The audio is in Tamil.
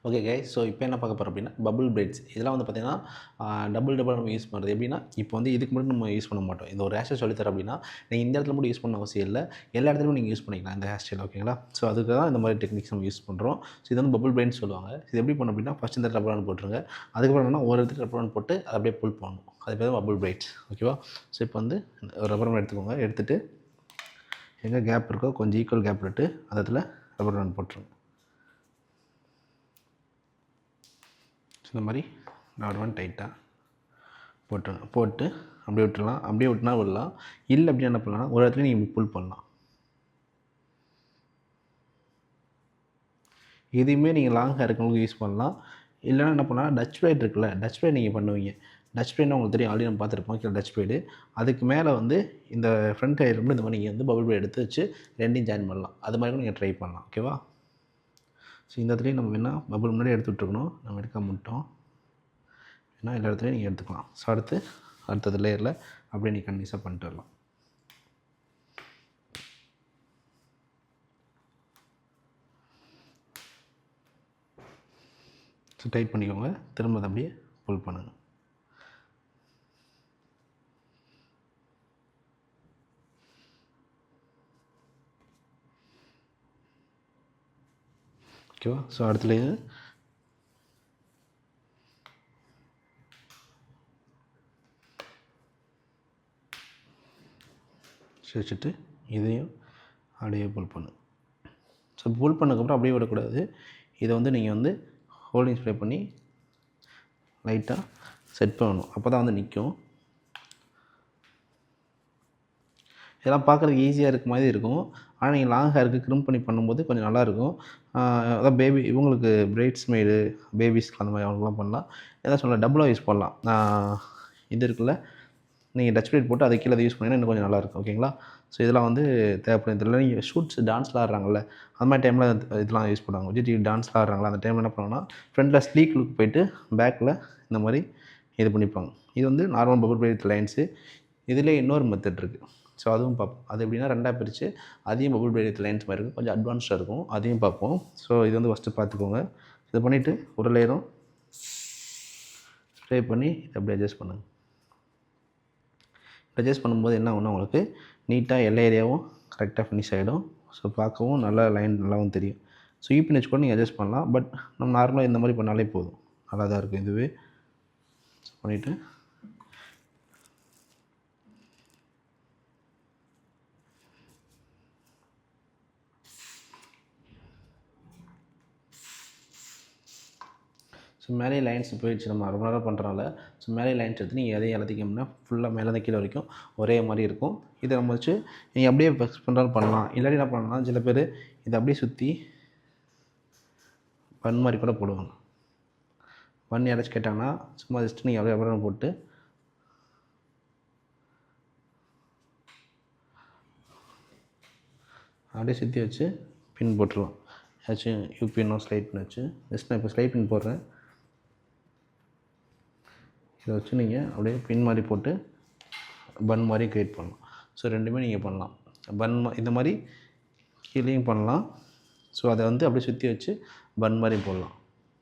ஓகே கைஸ், ஸோ இப்போ என்ன பார்க்க போகிறோம் அப்படின்னா பபுள் பிரைட்ஸ். இதெல்லாம் வந்து பார்த்தீங்கன்னா டபுள் நம்ம யூஸ் பண்ணுறது எப்படின்னா, இப்போ வந்து இதுக்கு மட்டும் நம்ம யூஸ் பண்ண மாட்டோம். இந்த ஒரு ஹேர் ஸ்டைல் சொல்லித்தரேன் அப்படின்னா, நீங்கள் இந்த இடத்துல மட்டும் யூஸ் பண்ண அவசியம் இல்லை, எல்லா இடத்துலையும் நீங்கள் யூஸ் பண்ணிக்கலாம் இந்த ஹேர் ஸ்டைல். ஓகேங்களா? ஸோ அதுக்கு தான் இந்த மாதிரி டெக்னிக்ஸ் நம்ம யூஸ் பண்ணுறோம். ஸோ இது வந்து பபுள் பிரைட்ஸ் சொல்லுவாங்க. இது எப்படி பண்ணணும் அப்படின்னா, ஃபஸ்ட் இந்த ரப்பர் பேண்ட் போட்டுருங்க. அதுக்கப்புறம் என்னன்னா ஒரு இடத்துல ரப்பர் பேண்ட் போட்டு அதை அப்படியே புல் பண்ணணும். அது பேர் பபுள் பிரைட்ஸ். ஓகேவா? ஸோ இப்போ வந்து ரப்பர் பேண்ட் எடுத்துக்கோங்க. எடுத்துகிட்டு எங்கே கேப் இருக்கோ கொஞ்சம் ஈக்குவல் கேப் விட்டு அந்த இடத்துல ரப்பர் பேண்ட் போட்டுருங்க. இந்த மாதிரி ரப்பர் டைட்டாக போட்டுருங்க. போட்டு அப்படியே விட்டுடலாம். அப்படியே விட்டுனா விடலாம். இல்லை அப்படின்னு என்ன பண்ணலாம்னா ஒரு இடத்துல நீங்கள் இப்படி புல் பண்ணலாம். இதையுமே நீங்கள் லாங் ஹேர் இருக்கவங்களுக்கு யூஸ் பண்ணலாம். இல்லைன்னா என்ன பண்ணலாம், டச் பிளேட் இருக்குல்ல, டச் பிளேட் நீங்கள் பண்ணுவீங்க. டச் பிளேட்னா உங்களுக்கு தெரியும், ஆல்ரெடி நம்ம பார்த்துருப்போம் கீழே டச் பிளேடு. அதுக்கு மேலே வந்து இந்த ஃப்ரண்ட் ஹேர் இந்த மாதிரி நீங்கள் வந்து பபுள் பிளேட் எடுத்து வச்சு ரெண்டையும் ஜாயின் பண்ணலாம். அது மாதிரி கூட நீங்கள் ட்ரை பண்ணலாம். ஓகேவா? ஸோ இந்த இடத்துலையும் நம்ம என்ன பபுள் முன்னாடி எடுத்து விட்டுருக்கணும். நம்ம எடுக்க மாட்டோம். ஏன்னா எல்லா இடத்துலையும் நீங்கள் எடுத்துக்கலாம். ஸோ அடுத்தது லேயரில் அப்படியே நீங்கள் கண்டினியூஸாக பண்ணிட்டு வரலாம். ஸோ டைட் பண்ணிக்கோங்க. திரும்ப அதை அப்படியே புல் பண்ணுங்கள். ஓகேவா? ஸோ அடுத்த லேயர் வச்சுட்டு இதையும் அப்படியே புல் பண்ணு. ஸோ புல் பண்ணதுக்கப்புறம் அப்படியே விடக்கூடாது. இதை வந்து நீங்கள் வந்து ஹோல்டிங் ஸ்ப்ரே பண்ணி லைட்டாக செட் பண்ணணும். அப்போ தான் வந்து நிற்கும். இதெல்லாம் பார்க்குறதுக்கு ஈஸியாக இருக்க மாதிரி இருக்கும். ஆனால் நீங்கள் லாங் ஹேருக்கு க்ரிம் பண்ணி பண்ணும்போது கொஞ்சம் நல்லாயிருக்கும். அதான் பேபி இவங்களுக்கு பிரைட்ஸ் மெய்டு பேபிஸ்க்கு அந்த மாதிரி அவங்களுக்குலாம் பண்ணலாம். எதாவது சொல்ல டபுளாக யூஸ் பண்ணலாம். இது இருக்குல்ல, நீங்கள் டச் பிளேட் போட்டு அதை கீழே அதை யூஸ் பண்ணிங்கன்னா இன்னும் கொஞ்சம் நல்லாயிருக்கும். ஓகேங்களா? ஸோ இதெல்லாம் வந்து தேவைப்படும். இதில் நீங்கள் ஷூட்ஸ் டான்ஸ்லாம் ஆடுறாங்கல்ல, அந்த மாதிரி டைமில் இதெல்லாம் யூஸ் பண்ணுவாங்க. விஜய் டிவி டான்ஸ்லாம் ஆடுறாங்களா, அந்த டைமில் என்ன பண்ணுவாங்கன்னா ஃப்ரண்ட்டில் ஸ்லீக் லுக் போயிட்டு பேக்கில் இந்த மாதிரி இது பண்ணிப்பாங்க. இது வந்து நார்மல் பபுள் பிரைட் லைன்ஸு. இதில் இன்னொரு மெத்தட் இருக்குது. ஸோ அதுவும் பார்ப்போம். அது எப்படின்னா ரெண்டாக பிரித்து அதையும் பபுள் பிரைட் லைன்ஸ் மாதிரி இருக்கும். கொஞ்சம் அட்வான்ஸ்டாக இருக்கும். அதையும் பார்ப்போம். ஸோ இது வந்து ஃபஸ்ட்டு பார்த்துக்கோங்க. இதை பண்ணிவிட்டு ஒரு லேயரும் ஸ்ப்ரே பண்ணி அப்படியே அட்ஜஸ்ட் பண்ணுங்கள். அட்ஜஸ்ட் பண்ணும்போது என்ன ஆகும்னா உங்களுக்கு நீட்டாக எல்லா ஏரியாவும் கரெக்டாக ஃபினிஷ் ஆகிடும். ஸோ பார்க்கவும் நல்லா லைன் நல்லாவும் தெரியும். ஸோ யூபின் வச்சு கூட நீங்கள் அட்ஜஸ்ட் பண்ணலாம். பட் நம்ம நார்மலாக இந்த மாதிரி பண்ணாலே போதும். நல்லா தான் இருக்கும் இதுவே. ஸோ பண்ணிவிட்டு ஸோ மேலே லைன்ஸ் போயிடுச்சு. நம்ம ரொம்ப நேரம் பண்ணுறனால ஸோ மேலே லைன்ஸ் எடுத்து நீங்கள் எதையும் எல்லாத்தையும்னா ஃபுல்லாக மேலே கீழே வரைக்கும் ஒரே மாதிரி இருக்கும். இதை நம்ம வச்சு நீங்கள் அப்படியே ஃபிக்ஸ் பண்ணுறாலும் பண்ணலாம். இல்லாட்டி என்ன பண்ணலாம், சில பேர் இதை அப்படியே சுற்றி பன் மாதிரி கூட போடுவாங்க. பன் யாராச்சும் கேட்டாங்கன்னா சும்மா ஜஸ்ட்டு நீங்கள் அப்படியே அப்புறம் போட்டு அப்படியே சுற்றி வச்சு பின் போட்டுருவோம். ஏதாச்சும் யூபின்னோ ஸ்லைட் பின் வச்சு ஜஸ்ட் நான் இப்போ ஸ்லைட் பின் போடுறேன். இதை வச்சு நீங்கள் அப்படியே பின் மாதிரி போட்டு பன் மாதிரி க்ரியேட் பண்ணலாம். ஸோ ரெண்டுமே நீங்கள் பண்ணலாம். இந்த மாதிரி கீழேயும் பண்ணலாம். ஸோ அதை வந்து அப்படியே சுற்றி வச்சு பன் மாதிரி போடலாம்.